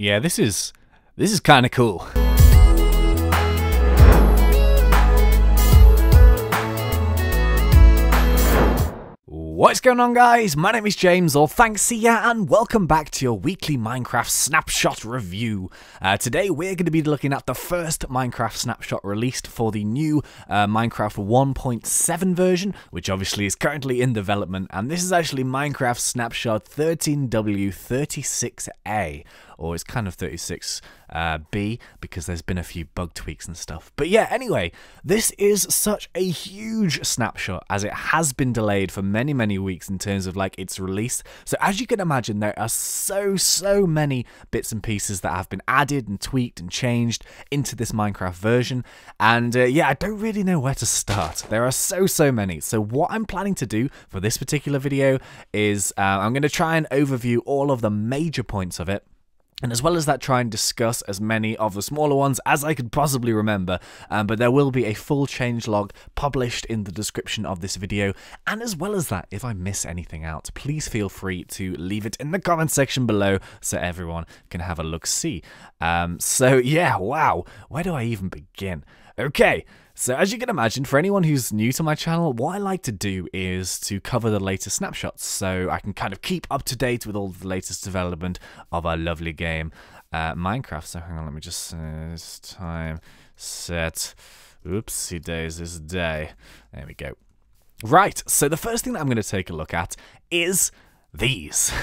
Yeah, this is kind of cool. What's going on, guys? My name is James, or ThnxCya, and welcome back to your weekly Minecraft snapshot review. Today we're going to be looking at the first Minecraft snapshot released for the new Minecraft 1.7 version, which obviously is currently in development, and this is actually Minecraft snapshot 13W36A. Or it's kind of 36B because there's been a few bug tweaks and stuff. But yeah, anyway, this is such a huge snapshot as it has been delayed for many weeks in terms of like its release. So as you can imagine, there are so many bits and pieces that have been added and tweaked and changed into this Minecraft version. And yeah, I don't really know where to start. There are so many. So what I'm planning to do for this particular video is I'm going to try and overview all of the major points of it. And as well as that, try and discuss as many of the smaller ones as I could possibly remember. But there will be a full changelog published in the description of this video. And as well as that, if I miss anything out, please feel free to leave it in the comment section below so everyone can have a look-see. So yeah, wow, where do I even begin? Okay, so as you can imagine, for anyone who's new to my channel, what I like to do is to cover the latest snapshots, so I can kind of keep up to date with all the latest development of our lovely game, Minecraft. So hang on, let me just say this time set. Oopsie daisies day. There we go. Right, so the first thing that I'm going to take a look at is these.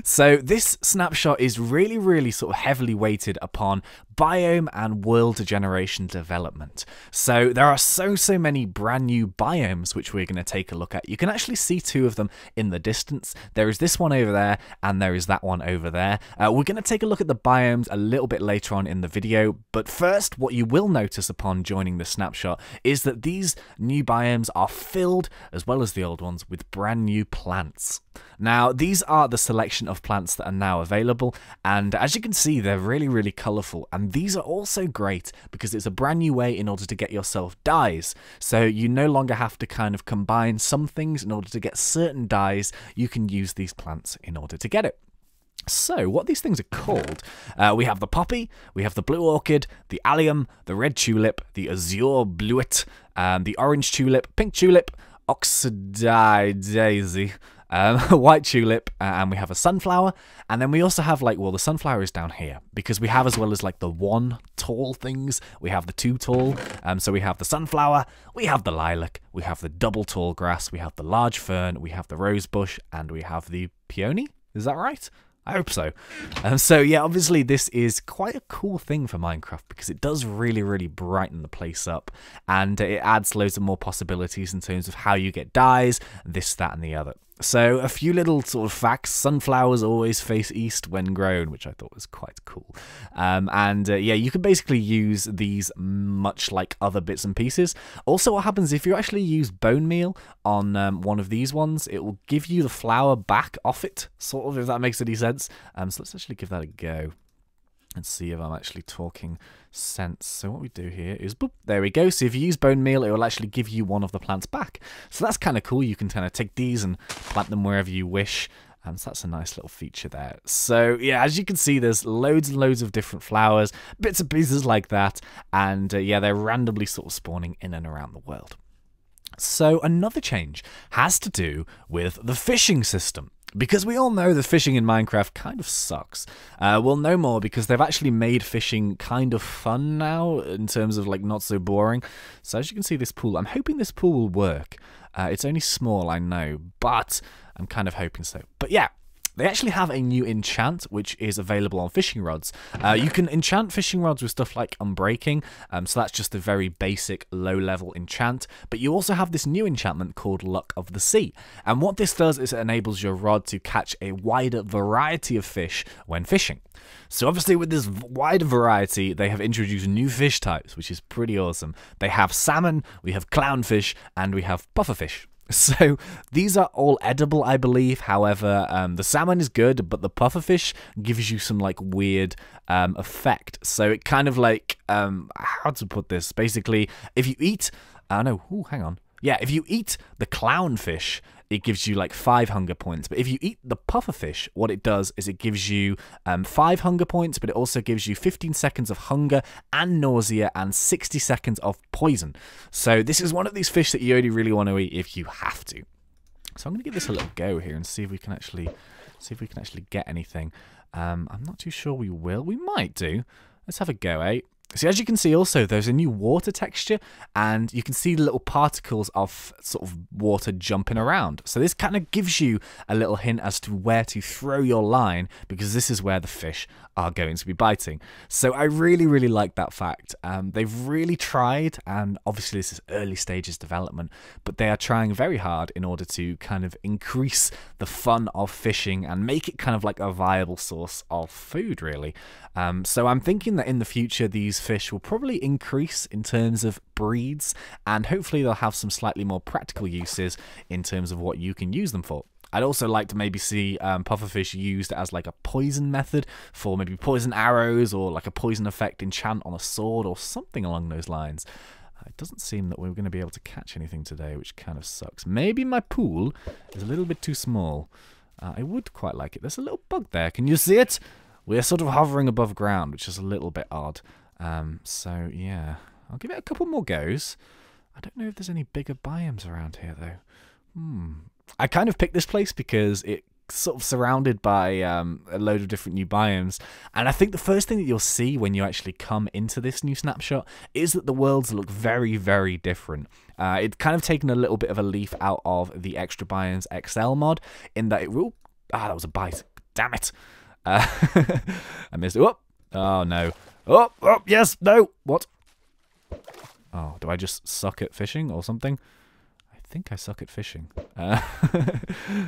So this snapshot is really sort of heavily weighted upon biome and world generation development. So there are so many brand new biomes which we're going to take a look at. You can actually see two of them in the distance. There is this one over there and there is that one over there. We're going to take a look at the biomes a little bit later on in the video, but first what you will notice upon joining the snapshot is that these new biomes are filled, as well as the old ones, with brand new plants. Now these are the selection of plants that are now available, and as you can see, they're really colourful, and these are also great because it's a brand new way in order to get yourself dyes. So you no longer have to kind of combine some things in order to get certain dyes. You can use these plants in order to get it. So, what these things are called, we have the poppy, we have the blue orchid, the allium, the red tulip, the azure bluet, the orange tulip, pink tulip, oxidized daisy, white tulip, and we have a sunflower, and then we also have like, well, the sunflower is down here because we have, as well as like the one tall things, we have the two tall. So we have the sunflower, we have the lilac, we have the double tall grass, we have the large fern, we have the rose bush, and we have the peony. Is that right? I hope so. So yeah, obviously this is quite a cool thing for Minecraft because it does really brighten the place up, and it adds loads of more possibilities in terms of how you get dyes, this, that, and the other. So a few little sort of facts: sunflowers always face east when grown, which I thought was quite cool. Yeah, you can basically use these much like other bits and pieces. Also, what happens if you actually use bone meal on one of these ones, it will give you the flower back off it, sort of, if that makes any sense. So let's actually give that a go and see if I'm actually talking sense. So what we do here is, boop, there we go. So if you use bone meal, it will actually give you one of the plants back. So that's kind of cool. You can kind of take these and plant them wherever you wish. So that's a nice little feature there. So yeah, as you can see, there's loads and loads of different flowers, bits and pieces like that. And yeah, they're randomly sort of spawning in and around the world. So another change has to do with the fishing system. Because we all know that fishing in Minecraft kind of sucks. Well, no more, because they've actually made fishing kind of fun now, in terms of like not so boring. So as you can see, this pool, I'm hoping this pool will work. It's only small, I know, but I'm kind of hoping so. But yeah, they actually have a new enchant, which is available on fishing rods. You can enchant fishing rods with stuff like unbreaking, so that's just a very basic low-level enchant. But you also have this new enchantment called Luck of the Sea. And what this does is it enables your rod to catch a wider variety of fish when fishing. So obviously with this wide variety, they have introduced new fish types, which is pretty awesome. They have salmon, we have clownfish, and we have pufferfish. So these are all edible, I believe. However, the salmon is good, but the pufferfish gives you some like weird effect. So it kind of like, how to put this? Basically, if you eat, no, ooh, hang on. Yeah, if you eat the clownfish, it gives you like 5 hunger points. But if you eat the pufferfish, what it does is it gives you 5 hunger points, but it also gives you 15 seconds of hunger and nausea and 60 seconds of poison. So this is one of these fish that you only really want to eat if you have to. So I'm going to give this a little go here and see if we can actually get anything. I'm not too sure we will. We might do. Let's have a go, eh? So as you can see also, there's a new water texture, and you can see the little particles of sort of water jumping around. So this kind of gives you a little hint as to where to throw your line, because this is where the fish are going to be biting. So I really, really like that fact. They've really tried, and obviously this is early stages development, but they are trying very hard in order to kind of increase the fun of fishing and make it kind of like a viable source of food, really. So I'm thinking that in the future, these fish will probably increase in terms of breeds, and hopefully they'll have some slightly more practical uses in terms of what you can use them for. I'd also like to maybe see pufferfish used as like a poison method for maybe poison arrows, or like a poison effect enchant on a sword or something along those lines. It doesn't seem that we're going to be able to catch anything today, which kind of sucks. Maybe my pool is a little bit too small. I would quite like it. There's a little bug there. Can you see it? We're sort of hovering above ground, which is a little bit odd. So, yeah. I'll give it a couple more goes. I don't know if there's any bigger biomes around here, though. I kind of picked this place because it's sort of surrounded by a load of different new biomes. And I think the first thing that you'll see when you actually come into this new snapshot is that the worlds look very, very different. It's kind of taken a little bit of a leaf out of the Extra Biomes XL mod, in that it will... Ah, that was a bite. Damn it. I missed it. Oh, no. Oh, yes, no. What? Oh, do I just suck at fishing or something? I think I suck at fishing.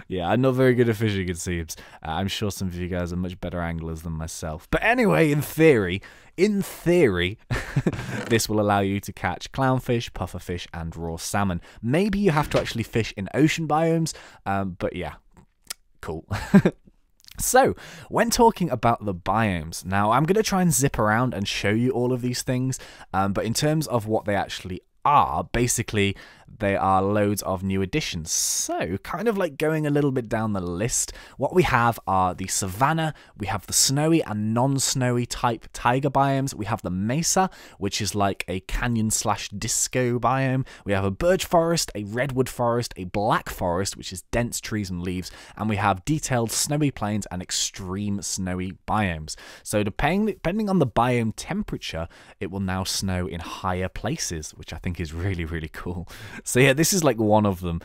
Yeah, I'm not very good at fishing, it seems. I'm sure some of you guys are much better anglers than myself. But anyway, in theory, this will allow you to catch clownfish, pufferfish, and raw salmon. Maybe you have to actually fish in ocean biomes, but yeah, cool. So, when talking about the biomes, now I'm going to try and zip around and show you all of these things, but in terms of what they actually are, basically they are loads of new additions. So, kind of like going a little bit down the list, what we have are the savanna, we have the snowy and non-snowy type taiga biomes, we have the mesa, which is like a canyon/disco biome, we have a birch forest, a redwood forest, a black forest, which is dense trees and leaves, and we have detailed snowy plains and extreme snowy biomes. So depending on the biome temperature, it will now snow in higher places, which I think is really, really cool. So yeah, this is like one of them.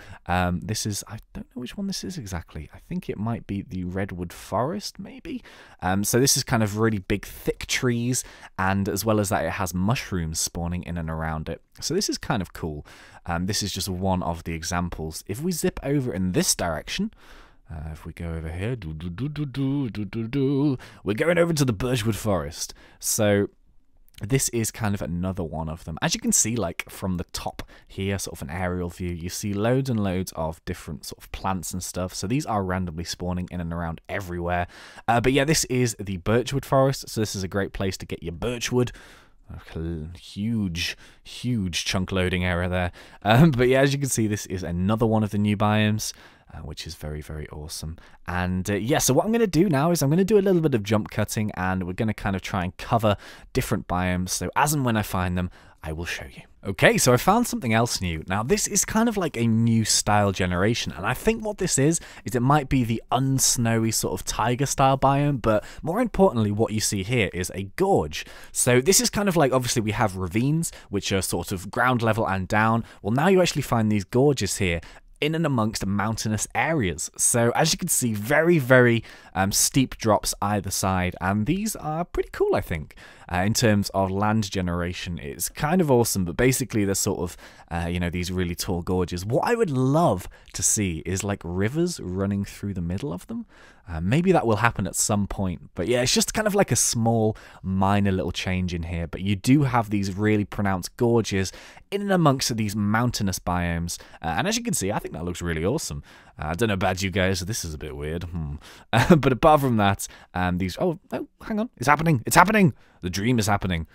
This is, I don't know which one this is exactly. I think it might be the redwood forest, maybe. So this is kind of really big, thick trees, and as well as that, it has mushrooms spawning in and around it. So this is kind of cool. This is just one of the examples. If we zip over in this direction, if we go over here, we're going over to the birchwood forest. So this is kind of another one of them. As you can see, like from the top here, sort of an aerial view, you see loads and loads of different sort of plants and stuff. So these are randomly spawning in and around everywhere. But yeah, this is the birchwood forest. So this is a great place to get your birchwood. Huge chunk loading area there. But yeah, as you can see, this is another one of the new biomes, which is very, very awesome. And yeah, so what I'm going to do now is I'm going to do a little bit of jump cutting, and we're going to kind of try and cover different biomes. So as and when I find them, I will show you. Okay, so I found something else new. Now, this is kind of like a new style generation, and I think what this is it might be the unsnowy sort of taiga style biome, but more importantly, what you see here is a gorge. So this is kind of like, obviously we have ravines, which are sort of ground level and down. Well, now you actually find these gorges here in and amongst mountainous areas. So as you can see, very, very steep drops either side, and these are pretty cool, I think. In terms of land generation, it's kind of awesome, but basically they're sort of, you know, these really tall gorges. What I would love to see is like rivers running through the middle of them. Maybe that will happen at some point, but yeah, it's just kind of like a small, minor little change in here, but you do have these really pronounced gorges in and amongst these mountainous biomes, and as you can see, I think that looks really awesome. I don't know about you guys, this is a bit weird, but apart from that, these, oh, hang on, it's happening, the dream is happening.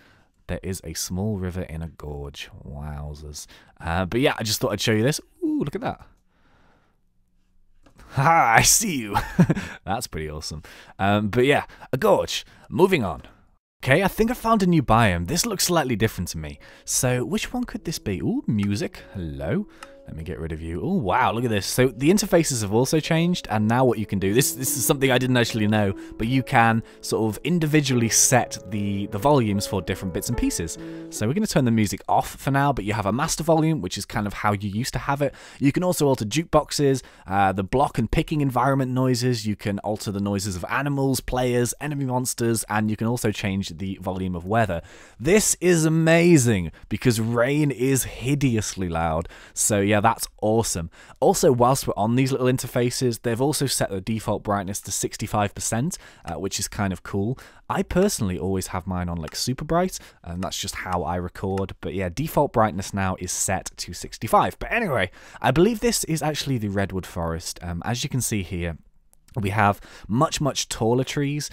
there is a small river in a gorge. Wowzers. But yeah, I just thought I'd show you this. Ooh, look at that. Ha, I see you. That's pretty awesome. But yeah, a gorge. Moving on. Okay, I think I found a new biome. This looks slightly different to me. So, which one could this be? Ooh, music. Hello. Let me get rid of you. Oh, wow, look at this. So the interfaces have also changed, and now what you can do, this is something I didn't actually know, but you can sort of individually set the volumes for different bits and pieces. So we're going to turn the music off for now, but you have a master volume, which is kind of how you used to have it. You can also alter jukeboxes, the block and picking environment noises. You can alter the noises of animals, players, enemy monsters, and you can also change the volume of weather. This is amazing because rain is hideously loud. So yeah, that's awesome. Also, whilst we're on these little interfaces, they've also set the default brightness to 65%, which is kind of cool. I personally always have mine on like super bright, and that's just how I record. But yeah, default brightness now is set to 65. But anyway, I believe this is actually the redwood forest. As you can see here, we have much taller trees,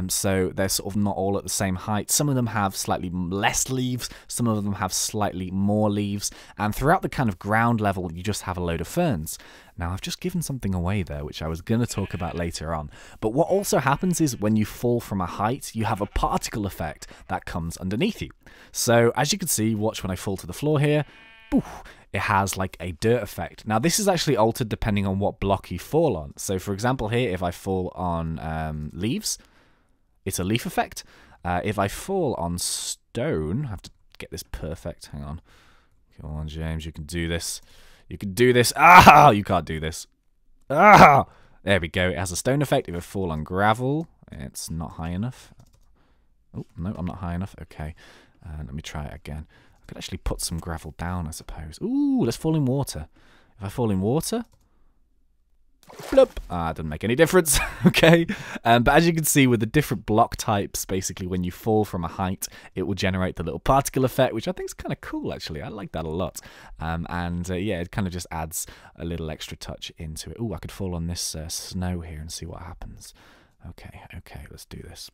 so they're sort of not all at the same height. Some of them have slightly less leaves, some of them have slightly more leaves, and throughout the kind of ground level you just have a load of ferns. Now I've just given something away there which I was going to talk about later on, but what also happens is when you fall from a height you have a particle effect that comes underneath you. So as you can see, watch when I fall to the floor here, poof, it has like a dirt effect. Now this is actually altered depending on what block you fall on. So for example here, if I fall on leaves, it's a leaf effect. If I fall on stone, I have to get this perfect, hang on. Come on James, you can do this. You can do this. Ah, you can't do this. Ah, there we go. It has a stone effect. If I fall on gravel, it's not high enough. Oh, no, I'm not high enough. Okay, let me try it again. I could actually put some gravel down, I suppose. Ooh, let's fall in water. If I fall in water... Bloop. Ah, it doesn't make any difference. Okay. But as you can see, with the different block types, basically, when you fall from a height, it will generate the little particle effect, which I think is kind of cool, actually. I like that a lot. Yeah, it kind of just adds a little extra touch into it. Ooh, I could fall on this snow here and see what happens. Okay, let's do this.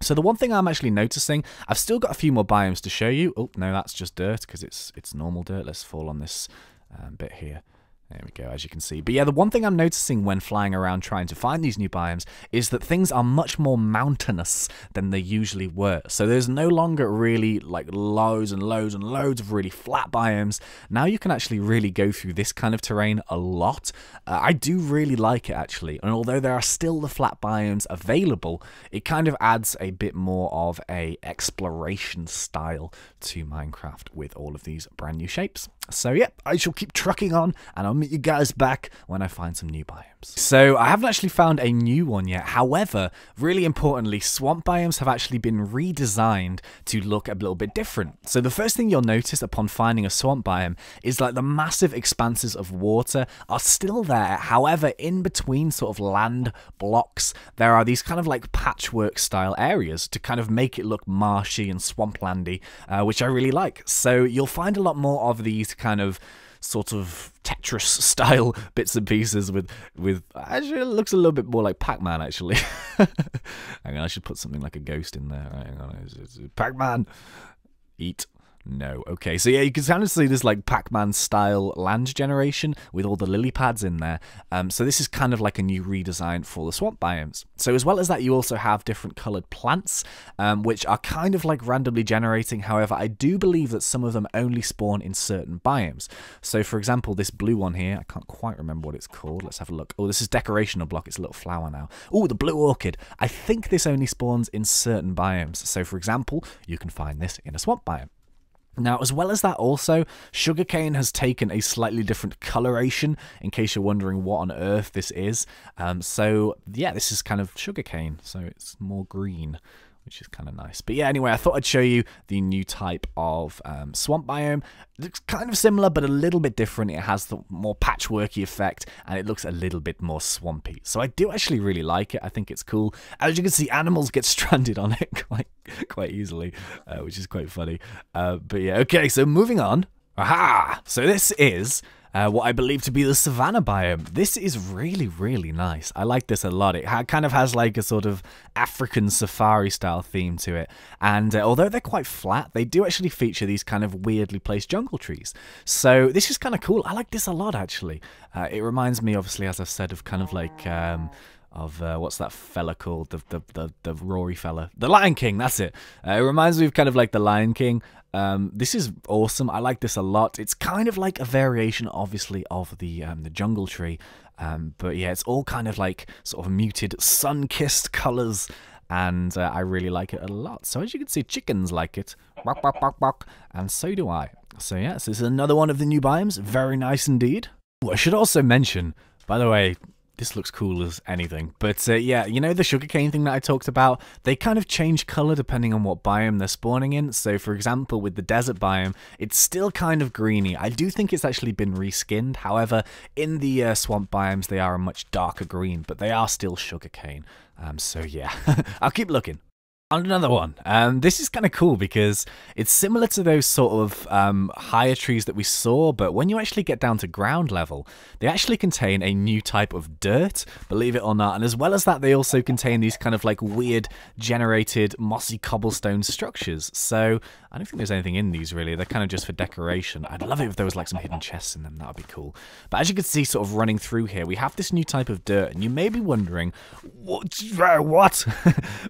So the one thing I'm actually noticing, I've still got a few more biomes to show you. Oh, no, that's just dirt because it's normal dirt. Let's fall on this bit here. There we go, as you can see. But yeah, the one thing I'm noticing when flying around trying to find these new biomes is that things are much more mountainous than they usually were. So there's no longer really like loads and loads and loads of really flat biomes. Now you can actually really go through this kind of terrain a lot. I do really like it actually. And although there are still the flat biomes available, it kind of adds a bit more of a exploration style to Minecraft with all of these brand new shapes. So yeah, I shall keep trucking on and I'll meet you guys back when I find some new biomes. So I haven't actually found a new one yet. However, really importantly, swamp biomes have actually been redesigned to look a little bit different. So the first thing you'll notice upon finding a swamp biome is like the massive expanses of water are still there. However, in between sort of land blocks, there are these kind of like patchwork style areas to kind of make it look marshy and swamplandy, which I really like. So you'll find a lot more of these kind of sort of Tetris style bits and pieces with actually it looks a little bit more like Pac-Man actually. Hang on, I should put something like a ghost in there. Right, hang on, it's Pac-Man. Eat. No. Okay, so yeah, you can kind of see this like Pac-Man style land generation with all the lily pads in there. So this is kind of like a new redesign for the swamp biomes. So as well as that, you also have different colored plants, which are kind of like randomly generating. However, I do believe that some of them only spawn in certain biomes. So for example, this blue one here, I can't quite remember what it's called. Let's have a look. Oh, this is decorational block. It's a little flower now. Oh, the blue orchid. I think this only spawns in certain biomes. So for example, you can find this in a swamp biome. Now, as well as that also, sugarcane has taken a slightly different coloration, in case you're wondering what on earth this is. So, yeah, this is kind of sugarcane, so it's more green, which is kind of nice. But yeah, anyway, I thought I'd show you the new type of swamp biome. It looks kind of similar, but a little bit different. It has the more patchworky effect, and it looks a little bit more swampy. So I do actually really like it. I think it's cool. As you can see, animals get stranded on it quite easily, which is quite funny. But yeah, okay, so moving on. Aha! So this is what I believe to be the savanna biome. This is really, really nice. I like this a lot. It kind of has like a sort of African safari style theme to it. And although they're quite flat, they do actually feature these kind of weirdly placed jungle trees. So this is kind of cool. I like this a lot, actually. It reminds me, obviously, as I've said, of kind of like... what's that fella called? The Rory fella. The Lion King, that's it. It reminds me of kind of like the Lion King. This is awesome. I like this a lot. It's kind of like a variation, obviously, of the jungle tree. But yeah, it's all kind of like sort of muted, sun-kissed colours. And I really like it a lot. So as you can see, chickens like it. Bok, bok, bok, bok. And so do I. So yeah, so this is another one of the new biomes. Very nice indeed. I should also mention, by the way, this looks cool as anything. But yeah, you know the sugarcane thing that I talked about? They kind of change colour depending on what biome they're spawning in. So for example, with the desert biome, it's still kind of greeny. I do think it's actually been reskinned. However, in the swamp biomes, they are a much darker green, but they are still sugarcane. So yeah, I'll keep looking. On another one, this is kind of cool because it's similar to those sort of higher trees that we saw, but when you actually get down to ground level, they actually contain a new type of dirt, believe it or not, and as well as that, they also contain these kind of like weird generated mossy cobblestone structures. So I don't think there's anything in these really, they're kind of just for decoration. I'd love it if there was like some hidden chests in them, that would be cool. But as you can see sort of running through here, we have this new type of dirt, and you may be wondering, what?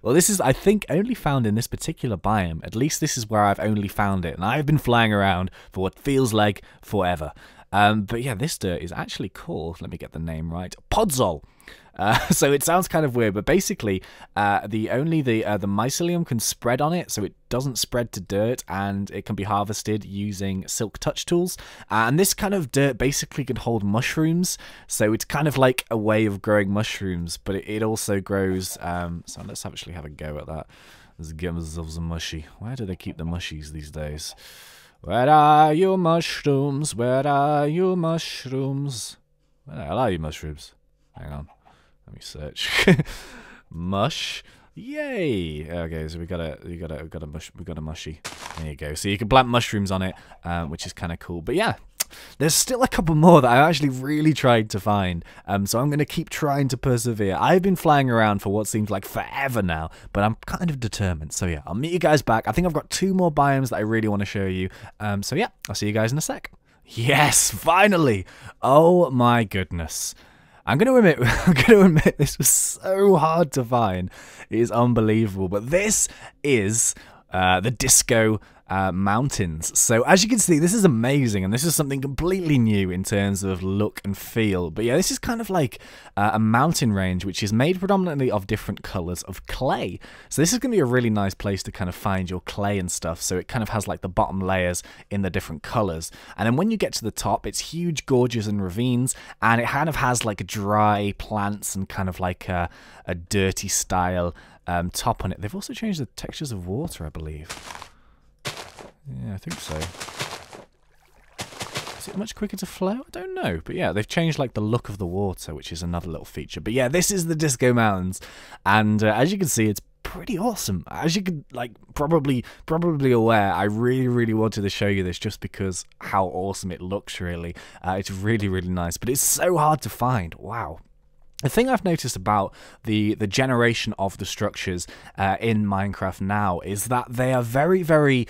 Well, this is, I think, only found in this particular biome. At least this is where I've only found it, and I've been flying around for what feels like forever. But yeah, this dirt is actually called, let me get the name right, Podzol. So it sounds kind of weird, but basically, the mycelium can spread on it, so it doesn't spread to dirt, and it can be harvested using silk touch tools. And this kind of dirt basically can hold mushrooms, so it's kind of like a way of growing mushrooms, but it also grows. So let's actually have a go at that. Let's get ourselves a mushy. Where do they keep the mushies these days? Where are you mushrooms? Where are you mushrooms? Where the hell are you mushrooms? Hang on. Let me search. Mush. Yay. Okay, so we got a mushy. There you go. So you can plant mushrooms on it, which is kind of cool. But yeah, there's still a couple more that I actually really tried to find. So I'm going to keep trying to persevere. I've been flying around for what seems like forever now, but I'm kind of determined. So yeah, I'll meet you guys back. I think I've got 2 more biomes that I really want to show you. So yeah, I'll see you guys in a sec. Yes, finally. Oh my goodness. I'm going to admit this was so hard to find. It is unbelievable. But this is the Disco Mountains. So as you can see, this is amazing, and this is something completely new in terms of look and feel. But yeah, this is kind of like a mountain range which is made predominantly of different colors of clay. So this is going to be a really nice place to kind of find your clay and stuff. So it kind of has like the bottom layers in the different colors, and then when you get to the top, it's huge gorges and ravines, and it kind of has like dry plants and kind of like a dirty style top on it. They've also changed the textures of water, I believe. Yeah, I think so. Is it much quicker to flow? I don't know. But yeah, they've changed like the look of the water, which is another little feature. But yeah, this is the Disco Mountains. And as you can see, it's pretty awesome. As you could like probably aware, I really wanted to show you this just because how awesome it looks, really. It's really nice. But it's so hard to find. Wow. The thing I've noticed about the generation of the structures in Minecraft now is that they are very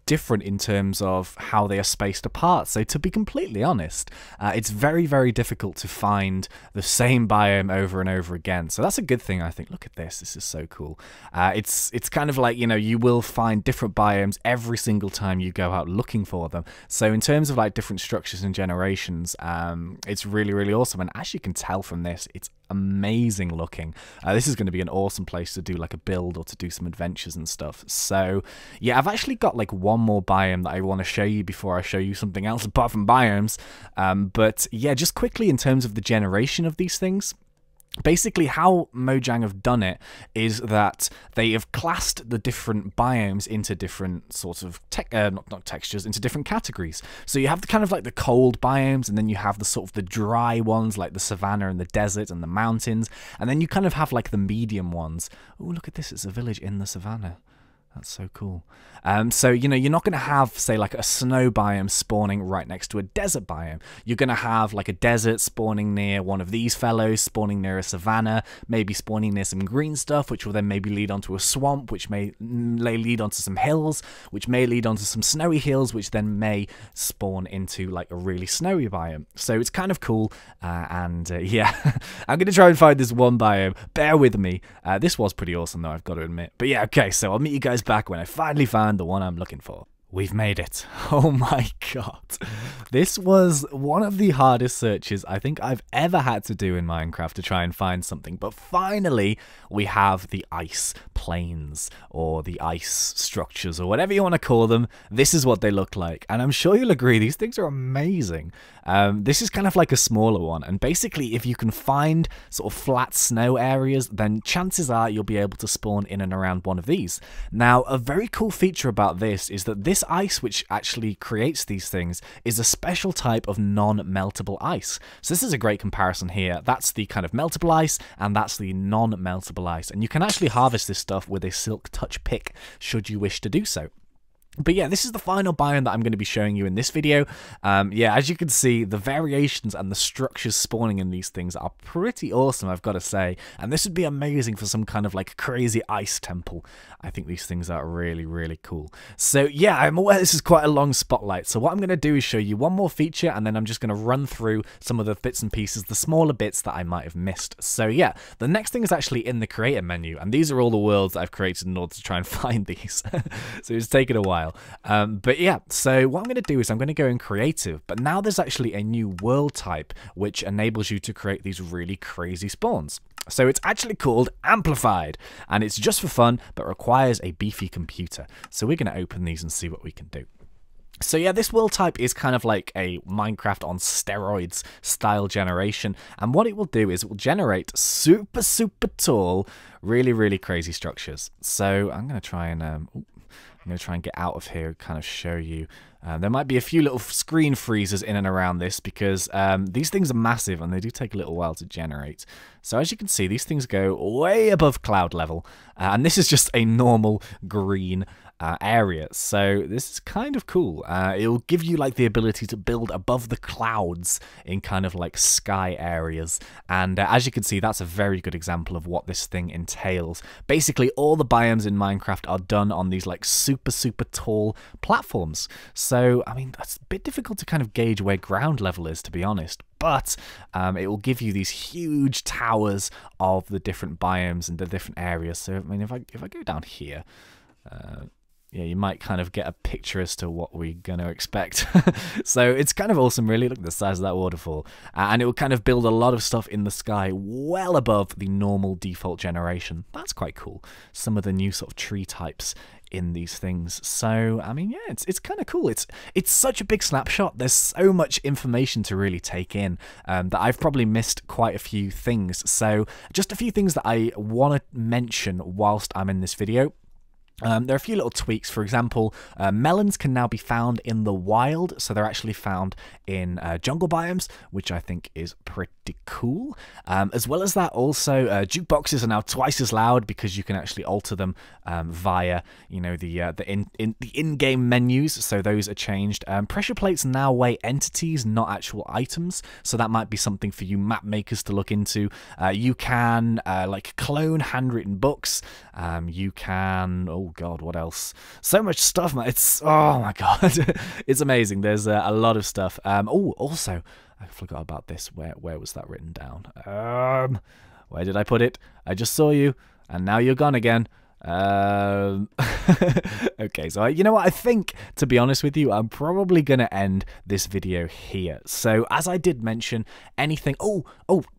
different in terms of how they are spaced apart. So to be completely honest, it's very difficult to find the same biome over and over again. So that's a good thing, I think. Look at this. This is so cool. It's kind of like, you know, you will find different biomes every single time you go out looking for them. So in terms of like different structures and generations, it's really awesome. And as you can tell from this, it's amazing looking. This is going to be an awesome place to do like a build or to do some adventures and stuff. So yeah, I've actually got like one more biome that I want to show you before I show you something else apart from biomes. But yeah, just quickly in terms of the generation of these things. Basically, how Mojang have done it is that they have classed the different biomes into different sorts of not textures, into different categories. So you have the kind of like the cold biomes, and then you have the sort of the dry ones like the savanna and the desert and the mountains, and then you kind of have like the medium ones. Oh, look at this! It's a village in the savanna. That's so cool. So, you know, you're not going to have, say, like a snow biome spawning right next to a desert biome. You're going to have like a desert spawning near one of these fellows, spawning near a savanna, maybe spawning near some green stuff, which will then maybe lead onto a swamp, which may lead onto some hills, which may lead onto some snowy hills, which then may spawn into like a really snowy biome. So it's kind of cool. Yeah, I'm going to try and find this one biome. Bear with me. This was pretty awesome, though, I've got to admit. But yeah, okay, so I'll meet you guys back when I finally found the one I'm looking for. We've made it. Oh my god. This was one of the hardest searches I think I've ever had to do in Minecraft to try and find something. But finally, we have the ice plains or the ice structures or whatever you want to call them. This is what they look like. And I'm sure you'll agree, these things are amazing. This is kind of like a smaller one. And basically, if you can find sort of flat snow areas, then chances are you'll be able to spawn in and around one of these. Now, a very cool feature about this is that this ice which actually creates these things is a special type of non-meltable ice. So this is a great comparison here. That's the kind of meltable ice and that's the non-meltable ice. And you can actually harvest this stuff with a silk touch pick should you wish to do so. But yeah, this is the final biome that I'm going to be showing you in this video. Yeah, as you can see, the variations and the structures spawning in these things are pretty awesome, I've got to say. And this would be amazing for some kind of like crazy ice temple. I think these things are really, really cool. So yeah, I'm aware this is quite a long spotlight. So what I'm going to do is show you one more feature, and then I'm just going to run through some of the bits and pieces, the smaller bits that I might have missed. So yeah, the next thing is actually in the creator menu. And these are all the worlds that I've created in order to try and find these. So it's taken a while. But yeah, so what I'm going to do is I'm going to go in creative, but now there's actually a new world type which enables you to create these really crazy spawns. So it's actually called Amplified, and it's just for fun, but requires a beefy computer. So we're going to open these and see what we can do. So yeah, this world type is kind of like a Minecraft on steroids style generation, and what it will do is it will generate super tall, really crazy structures. So I'm going to try and get out of here, kind of show you. There might be a few little screen freezers in and around this because these things are massive and they do take a little while to generate. So as you can see, these things go way above cloud level, and this is just a normal green area. So this is kind of cool. It'll give you like the ability to build above the clouds in kind of like sky areas. And as you can see, that's a very good example of what this thing entails. Basically, all the biomes in Minecraft are done on these like super tall platforms. So, I mean, that's a bit difficult to kind of gauge where ground level is, to be honest. But it will give you these huge towers of the different biomes and the different areas. So, I mean, if I go down here, yeah, you might kind of get a picture as to what we're going to expect. So it's kind of awesome, really. Look at the size of that waterfall. And it will kind of build a lot of stuff in the sky well above the normal default generation. That's quite cool. Some of the new sort of tree types in these things. So, I mean, yeah, it's kind of cool. It's such a big snapshot. There's so much information to really take in that I've probably missed quite a few things. So just a few things that I want to mention whilst I'm in this video. There are a few little tweaks. For example, melons can now be found in the wild, so they're actually found in jungle biomes, which I think is pretty cool. As well as that, also jukeboxes are now twice as loud because you can actually alter them via, you know, the in-game menus. So those are changed. Pressure plates now weigh entities, not actual items. So that might be something for you map makers to look into. You can like clone handwritten books. You can, oh god, what else? So much stuff, man. It's, oh my god, it's amazing. There's a lot of stuff. Oh, also, I forgot about this. Where was that written down? Where did I put it? I just saw you, and now you're gone again. Okay, so you know what, I think, to be honest with you, I'm probably gonna end this video here. So as I did mention, anything, oh,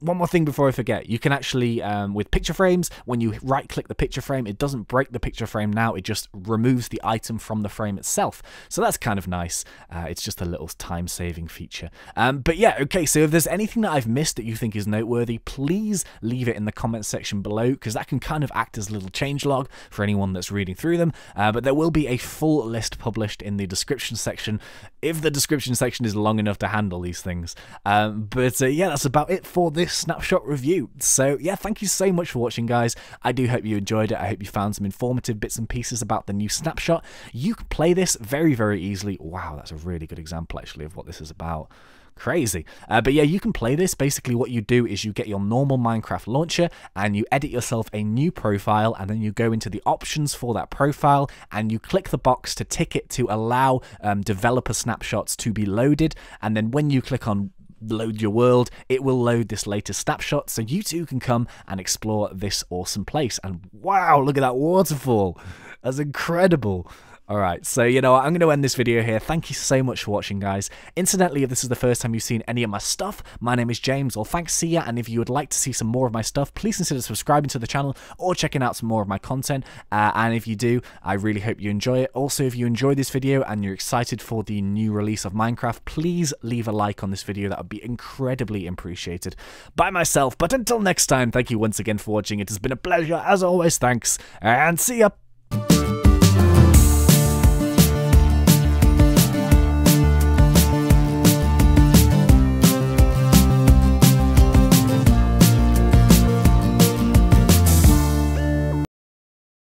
one more thing before I forget, you can actually with picture frames, when you right click the picture frame, it doesn't break the picture frame now, it just removes the item from the frame itself. So that's kind of nice. It's just a little time saving feature. But yeah, okay, so if there's anything that I've missed that you think is noteworthy, please leave it in the comment section below, because that can kind of act as a little changelog for anyone that's reading through them, but there will be a full list published in the description section, if the description section is long enough to handle these things. But yeah, that's about it for this snapshot review. So yeah, thank you so much for watching, guys. I do hope you enjoyed it. I hope you found some informative bits and pieces about the new snapshot. You can play this very, very easily. Wow, that's a really good example actually of what this is about. Crazy. But yeah, you can play this. Basically what you do is you get your normal Minecraft launcher and you edit yourself a new profile, and then you go into the options for that profile and you click the box to tick it to allow developer snapshots to be loaded, and then when you click on load your world, it will load this latest snapshot, so you too can come and explore this awesome place. And wow, look at that waterfall. That's incredible. Alright, so you know what, I'm going to end this video here. Thank you so much for watching, guys. Incidentally, if this is the first time you've seen any of my stuff, my name is James, or ThnxCya, and if you would like to see some more of my stuff, please consider subscribing to the channel or checking out some more of my content, and if you do, I really hope you enjoy it. Also, if you enjoyed this video and you're excited for the new release of Minecraft, please leave a like on this video. That would be incredibly appreciated by myself. But until next time, thank you once again for watching. It has been a pleasure, as always. Thanks, and see ya!